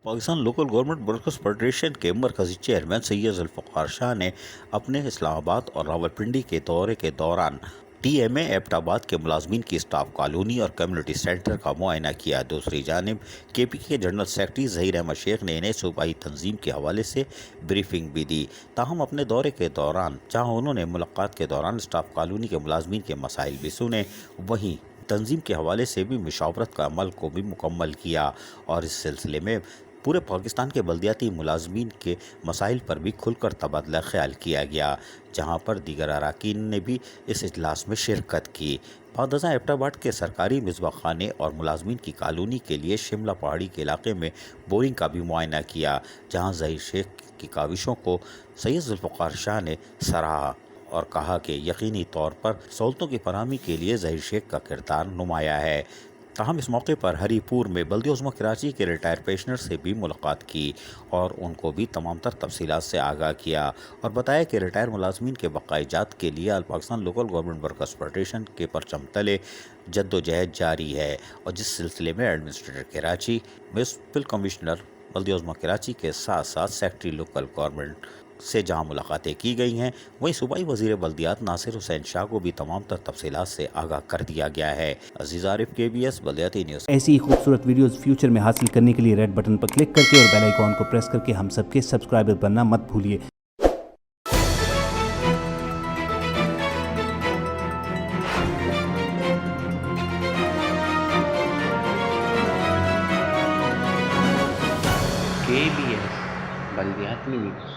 Pakistan local government workers federation کے مرکزی chairman سید ذوالفقار شاہ نے اپنے اسلام آباد اور راولپنڈی کے دورے کے دوران ٹی ایم اے ایبٹ آباد کے ملازمین کی اسٹاف کالونی اور کمیونٹی سینٹر کا معائنہ کیا۔ دوسری جانب کے پی کے جنرل سیکرٹری ظہیر احمد شیخ نے انہیں صوبائی تنظیم کے حوالے سے بریفنگ بھی دی۔ تاہم اپنے دورے کے دوران جہاں انہوں نے ملاقات کے دوران اسٹاف کالونی کے ملازمین کے مسائل بھی سنے، وہیں تنظیم کے حوالے سے بھی مشاورت کا عمل کو بھی مکمل کیا اور اس سلسلے میں پورے پاکستان کے بلدیاتی ملازمین کے مسائل پر بھی کھل کر تبادلہ خیال کیا گیا، جہاں پر دیگر اراکین نے بھی اس اجلاس میں شرکت کی۔ بعد ازاں ایبٹ آباد کے سرکاری مصباح خانے اور ملازمین کی کالونی کے لیے شملہ پہاڑی کے علاقے میں بورنگ کا بھی معائنہ کیا، جہاں ظہیر شیخ کی کاوشوں کو سید ذوالفقار شاہ نے سراہا اور کہا کہ یقینی طور پر سہولتوں کی فراہمی کے لیے ظہیر شیخ کا کردار نمایاں ہے۔ تاہم اس موقع پر ہری پور میں بلدیہ عظمیٰ کراچی کے ریٹائر پینشنر سے بھی ملاقات کی اور ان کو بھی تمام تر تفصیلات سے آگاہ کیا اور بتایا کہ ریٹائر ملازمین کے بقائے جات کے لیے Pakistan local government workers federation کے پرچم تلے جدوجہد جاری ہے، اور جس سلسلے میں ایڈمنسٹریٹر کراچی، میونسپل کمشنر بلدیہ عظمیٰ کراچی کے ساتھ ساتھ سیکرٹری لوکل گورنمنٹ سے جہاں ملاقاتیں کی گئی ہیں، وہیں صوبائی وزیر بلدیات ناصر حسین شاہ کو بھی تمام تر تفصیلات سے آگاہ کر دیا گیا ہے۔ عزیز عارف، KBS بلدیاتی نیوز۔ ایسی ہی خوبصورت ویڈیوز فیوچر میں حاصل کرنے کے لیے ریڈ بٹن پر کلک کر کے اور بیل آئیکن کو پریس کر کے ہم سب کے سبسکرائبر بننا مت بھولیے۔ KBS بلدیاتی نیوز۔